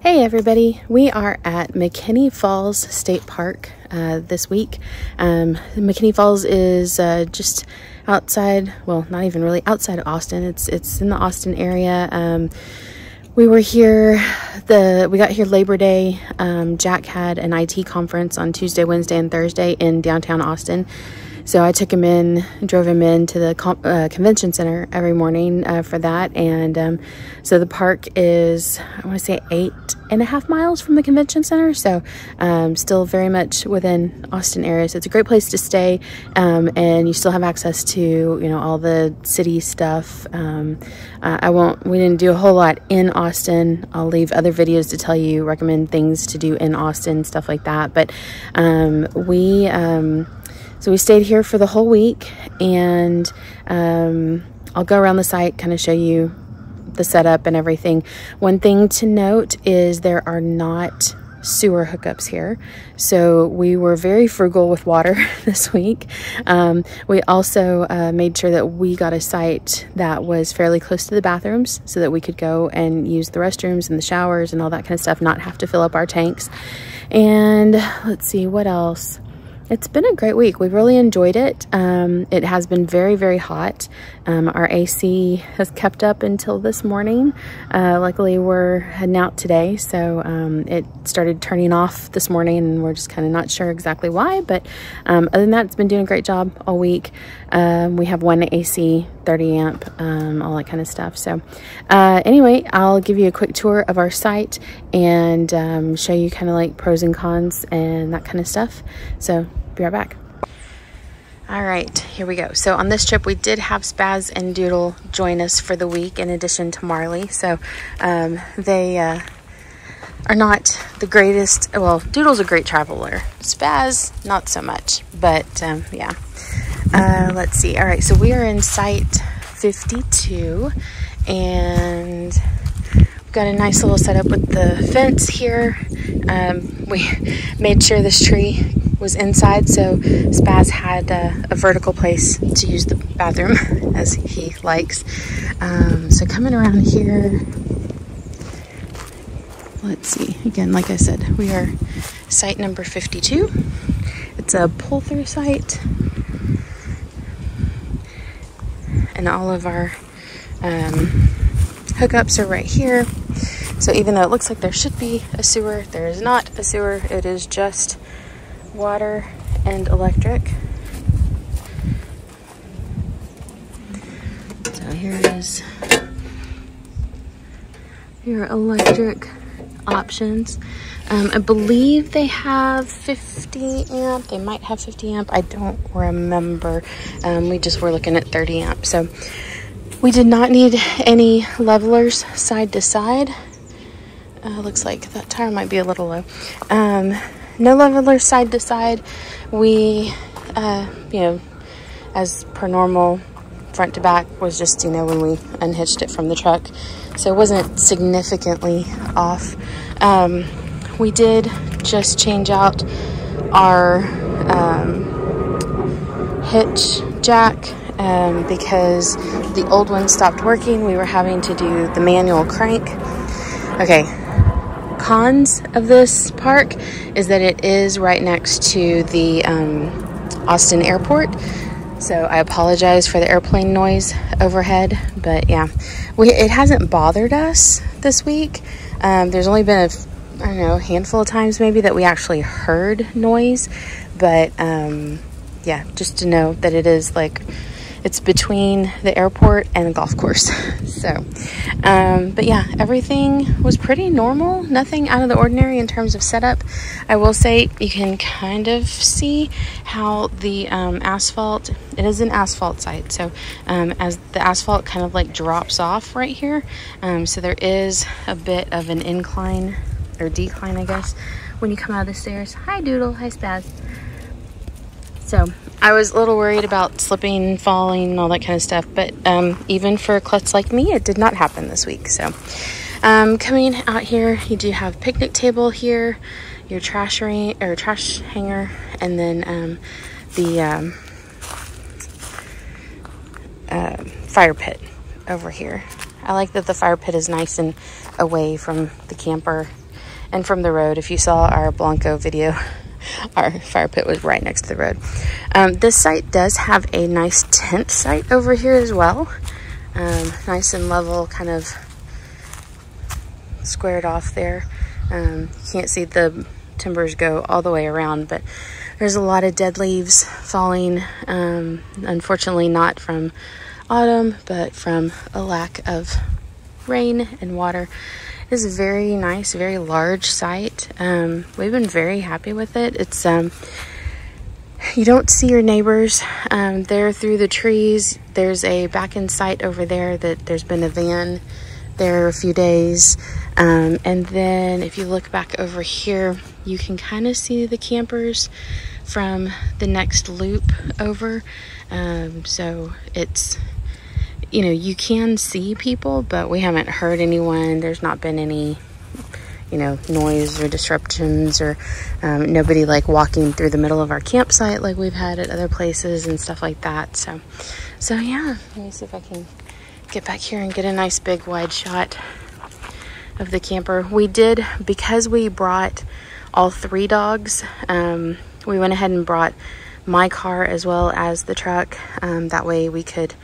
Hey everybody, we are at McKinney Falls State Park this week. McKinney Falls is just outside, well, not even really outside of Austin. It's in the Austin area. We were here, we got here Labor Day. Jack had an IT conference on Tuesday, Wednesday, and Thursday in downtown Austin. So I took him in, drove him into the convention center every morning for that. And so the park is, I want to say 8.5 miles from the convention center. So still very much within Austin area. So it's a great place to stay. And you still have access to, you know, all the city stuff. We didn't do a whole lot in Austin. I'll leave other videos to tell you, recommend things to do in Austin, stuff like that. But so we stayed here for the whole week, and I'll go around the site, kind of show you the setup and everything. One thing to note is there are not sewer hookups here. So we were very frugal with water this week. We also made sure that we got a site that was fairly close to the bathrooms so that we could go and use the restrooms and the showers and all that kind of stuff, not have to fill up our tanks. And let's see, what else? It's been a great week. We've really enjoyed it. It has been very, very hot. Our AC has kept up until this morning. Luckily, we're heading out today, so it started turning off this morning, and we're just kind of not sure exactly why. But other than that, it's been doing a great job all week. We have one AC, 30 amp, all that kind of stuff. So anyway, I'll give you a quick tour of our site and show you kind of like pros and cons and that kind of stuff. So be right back. All right, here we go. So on this trip, we did have Spaz and Doodle join us for the week in addition to Marley. So they are not the greatest. Well, Doodle's a great traveler. Spaz, not so much. But yeah. Let's see. All right, so we are in site 52, and we've got a nice little setup with the fence here. We made sure this tree was inside, so Spaz had a vertical place to use the bathroom as he likes. So coming around here, let's see, again, like I said, we are site number 52. It's a pull-through site, and all of our hookups are right here. So even though it looks like there should be a sewer, there is not a sewer. It is just water and electric. So here is your electric options. I believe they have 50 amp. They might have 50 amp. I don't remember. We just were looking at 30 amp. So we did not need any levelers side to side. Looks like that tire might be a little low. No levelers side to side. We, you know, as per normal, front to back was just, you know, when we unhitched it from the truck. So it wasn't significantly off. We did just change out our hitch jack because the old one stopped working. We were having to do the manual crank. Okay, cons of this park is that it is right next to the Austin airport. So I apologize for the airplane noise overhead, but yeah, it hasn't bothered us this week. There's only been I don't know, a handful of times maybe that we actually heard noise, but yeah, just to know that it is like, it's between the airport and the golf course. So, but yeah, everything was pretty normal, nothing out of the ordinary in terms of setup. I will say you can kind of see how the asphalt, it is an asphalt site. So as the asphalt kind of like drops off right here, so there is a bit of an incline or decline, I guess, when you come out of the stairs. Hi Doodle, hi Spaz. So I was a little worried about slipping, falling, and all that kind of stuff, but even for klutz like me, it did not happen this week. So coming out here, you do have a picnic table here, your trash hanger, and then the fire pit over here. I like that the fire pit is nice and away from the camper and from the road. If you saw our Blanco video, our fire pit was right next to the road. This site does have a nice tent site over here as well. Nice and level, kind of squared off there. You can't see the timbers go all the way around, but there's a lot of dead leaves falling. Unfortunately not from autumn, but from a lack of rain and water. It is a very nice, very large site. We've been very happy with it. It's you don't see your neighbors. They're through the trees. There's a back-end site over there that there's been a van there a few days. And then if you look back over here, you can kind of see the campers from the next loop over. So it's, you know, you can see people, but we haven't heard anyone. There's not been any, you know, noise or disruptions, or nobody like walking through the middle of our campsite like we've had at other places and stuff like that. So yeah, let me see if I can get back here and get a nice big wide shot of the camper. We did, because we brought all 3 dogs, we went ahead and brought my car as well as the truck. That way we could,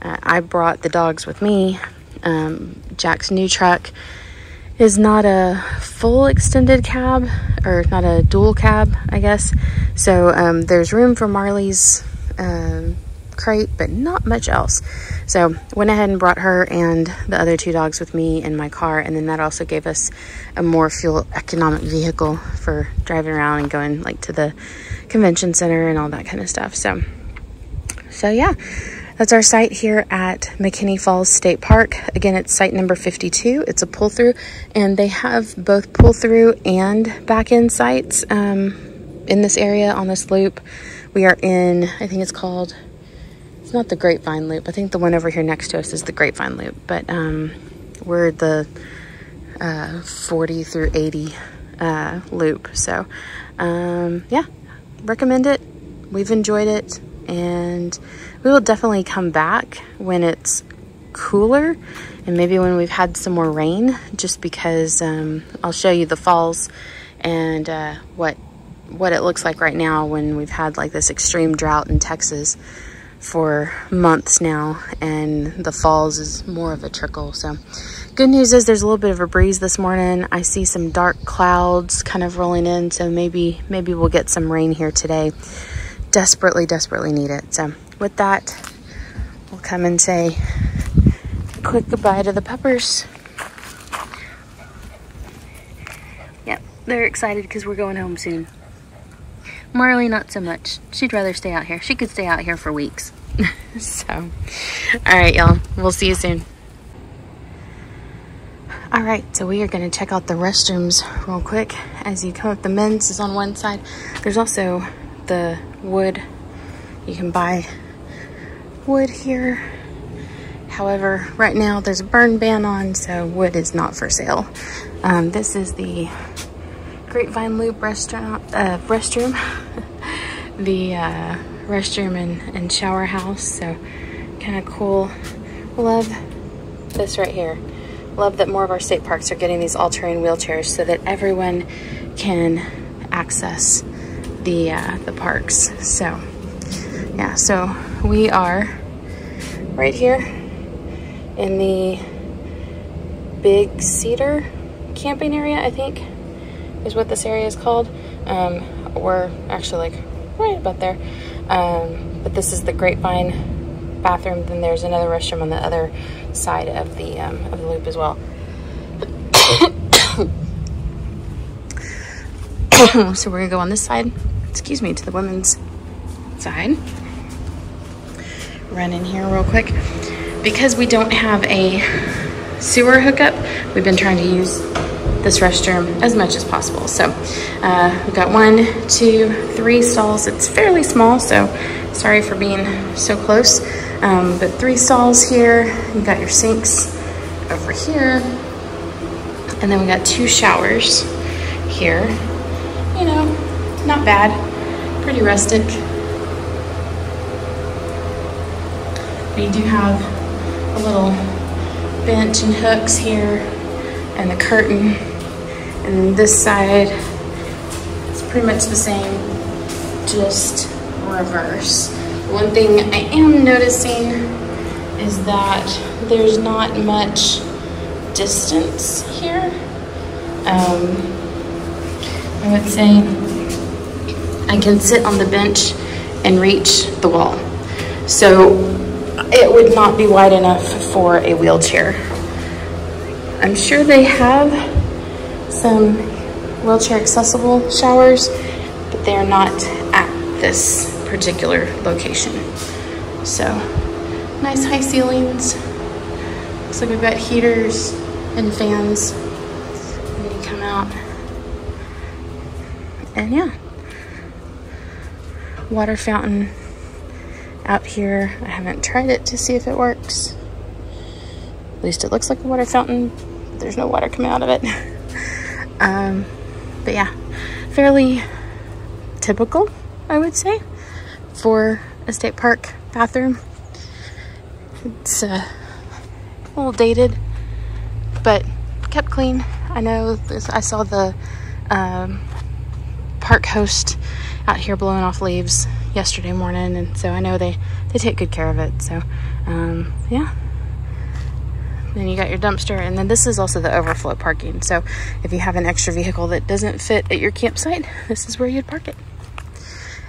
I brought the dogs with me. Jack's new truck is not a full extended cab, or not a dual cab, I guess. So there's room for Marley's crate, but not much else. So went ahead and brought her and the other 2 dogs with me in my car, and then that also gave us a more fuel economic vehicle for driving around and going like to the convention center and all that kind of stuff. So yeah, that's our site here at McKinney Falls State Park. Again, it's site number 52. It's a pull-through, and they have both pull-through and back-end sites in this area on this loop. We are in, I think it's called, it's not the Grapevine Loop. I think the one over here next to us is the Grapevine Loop, but we're the 40 through 80 loop. So yeah, recommend it. We've enjoyed it, and we will definitely come back when it's cooler, and maybe when we've had some more rain, just because I'll show you the falls and what it looks like right now when we've had like this extreme drought in Texas for months now, and the falls is more of a trickle. So good news is there's a little bit of a breeze this morning. I see some dark clouds kind of rolling in, so maybe we'll get some rain here today. Desperately need it. So with that, we'll come and say a quick goodbye to the puppers. Yep, they're excited because we're going home soon. Marley, not so much. She'd rather stay out here. She could stay out here for weeks. So, all right, y'all. We'll see you soon. All right, so we are going to check out the restrooms real quick. As you come up, the men's is on one side. There's also the wood. You can buy wood here. However, right now there's a burn ban on, so wood is not for sale. This is the Grapevine Loop restroom, the restroom and shower house. So kind of cool. Love this right here. Love that more of our state parks are getting these all-terrain wheelchairs so that everyone can access the parks. So yeah, so we are right here in the Big Cedar camping area, I think is what this area is called. We're actually like right about there. But this is the Grapevine bathroom. Then there's another restroom on the other side of the loop as well. So we're gonna go on this side, excuse me, to the women's side. Run in here real quick. Because we don't have a sewer hookup, we've been trying to use this restroom as much as possible. So we've got 1, 2, 3 stalls. It's fairly small, so sorry for being so close. But 3 stalls here. You've got your sinks over here. And then we got 2 showers here. You know, not bad. Pretty rustic. We do have a little bench and hooks here, and the curtain And this side, it's pretty much the same, just reverse. One thing I am noticing is that there's not much distance here. I would say I can sit on the bench and reach the wall. So it would not be wide enough for a wheelchair. I'm sure they have some wheelchair accessible showers, but they are not at this particular location. So nice high ceilings. Looks like we've got heaters and fans when you come out. And yeah, water fountain out here. I haven't tried it to see if it works. At least it looks like a water fountain. There's no water coming out of it. But yeah, fairly typical, I would say, for a state park bathroom. It's a little dated, but kept clean. I know this, I saw the park host out here blowing off leaves yesterday morning, and so I know they take good care of it. So yeah. Then you got your dumpster, and then this is also the overflow parking. So if you have an extra vehicle that doesn't fit at your campsite, this is where you'd park it.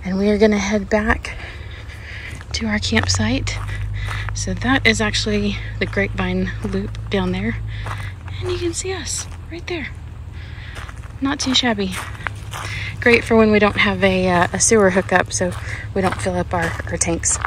And we are gonna head back to our campsite. So that is actually the Grapevine Loop down there. And you can see us right there. Not too shabby. Great for when we don't have a sewer hookup, so we don't fill up our tanks.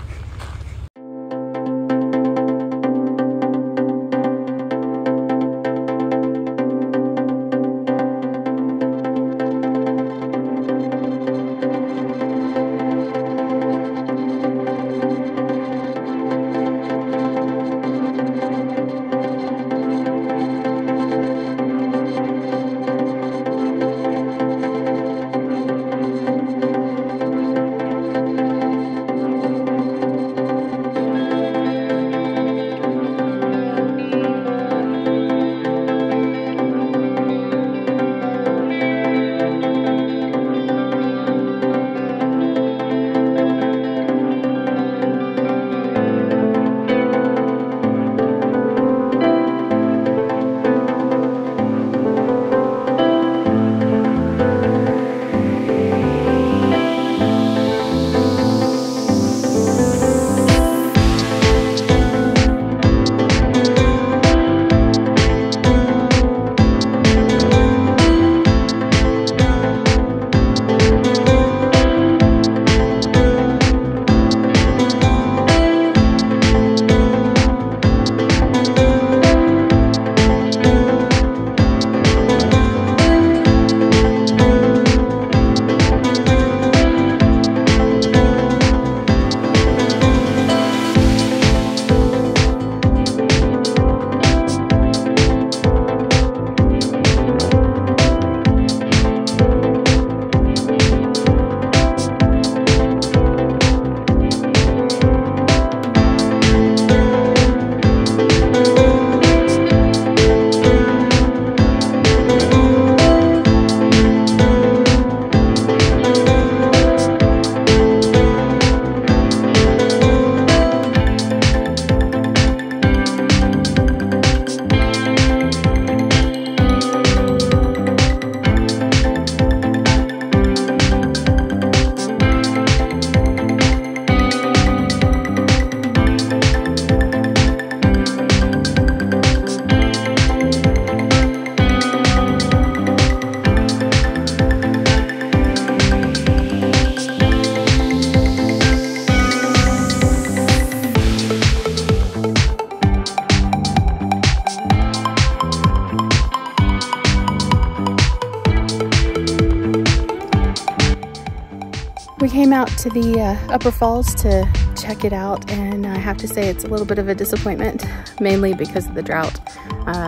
We came out to the upper falls to check it out, and I have to say it's a little bit of a disappointment, mainly because of the drought.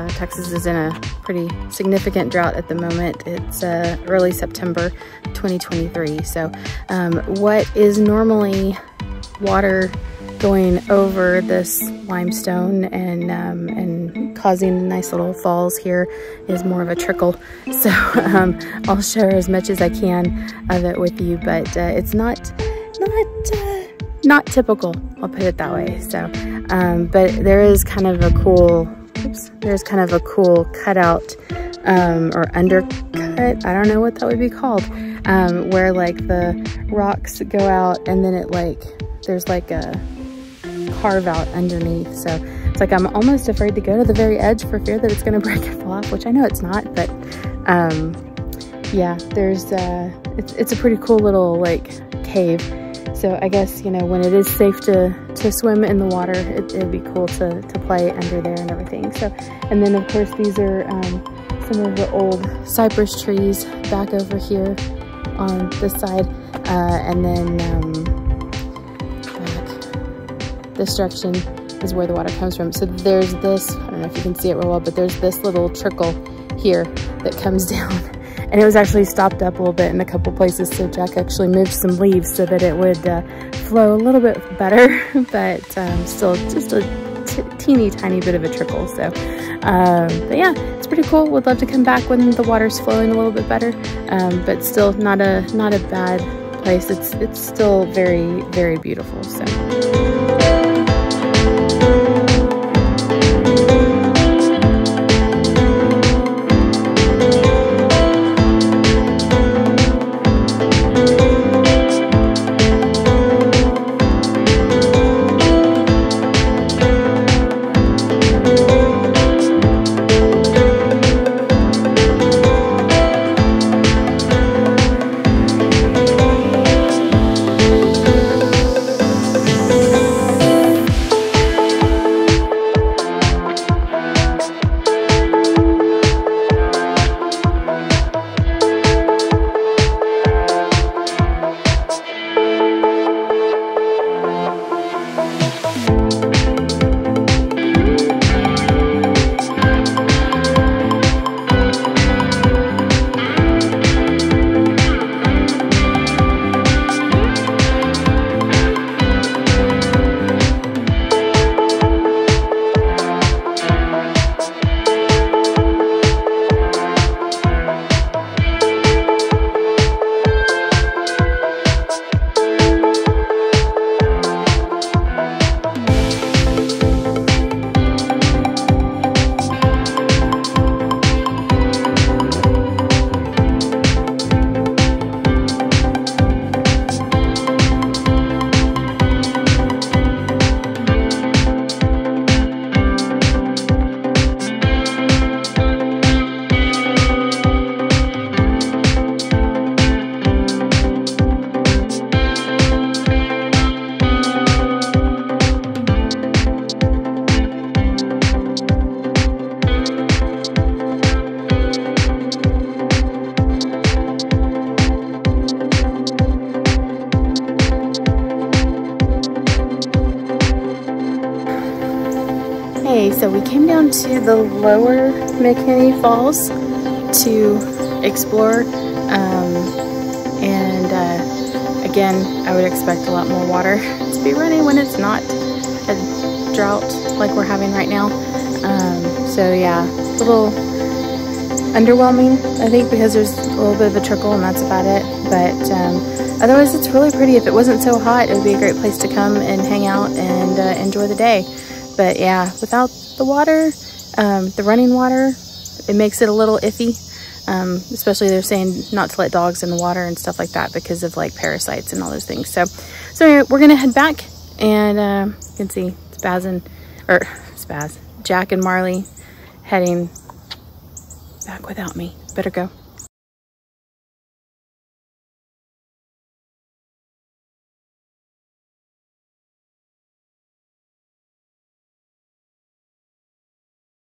Texas is in a pretty significant drought at the moment. It's early September 2023, so what is normally water going over this limestone and causing nice little falls here is more of a trickle. So I'll share as much as I can of it with you, but it's not typical, I'll put it that way. So but there is kind of a cool, there's kind of a cool cutout or undercut, I don't know what that would be called, where like the rocks go out and then it like, there's like a carve out underneath. So it's like I'm almost afraid to go to the very edge for fear that it's going to break and fall off, which I know it's not, but yeah, there's it's a pretty cool little like cave. So I guess, you know, when it is safe to swim in the water, it'd be cool to play under there and everything. So, and then of course these are some of the old cypress trees back over here on this side, and then back this direction is where the water comes from. So there's this, I don't know if you can see it real well, but there's this little trickle here that comes down. And it was actually stopped up a little bit in a couple places, so Jack actually moved some leaves so that it would flow a little bit better, but still just a teeny tiny bit of a trickle. So, but yeah, it's pretty cool. Would love to come back when the water's flowing a little bit better, but still not a bad place. It's still very, very beautiful. So. So we came down to the lower McKinney Falls to explore, and again, I would expect a lot more water to be running when it's not a drought like we're having right now. So yeah, a little underwhelming, I think, because there's a little bit of a trickle and that's about it. But otherwise, it's really pretty. If it wasn't so hot, it would be a great place to come and hang out and enjoy the day. But yeah, without the water, the running water, it makes it a little iffy. Especially they're saying not to let dogs in the water and stuff like that because of like parasites and all those things. So anyway, we're gonna head back, and you can see Jack and Marley heading back without me. Better go.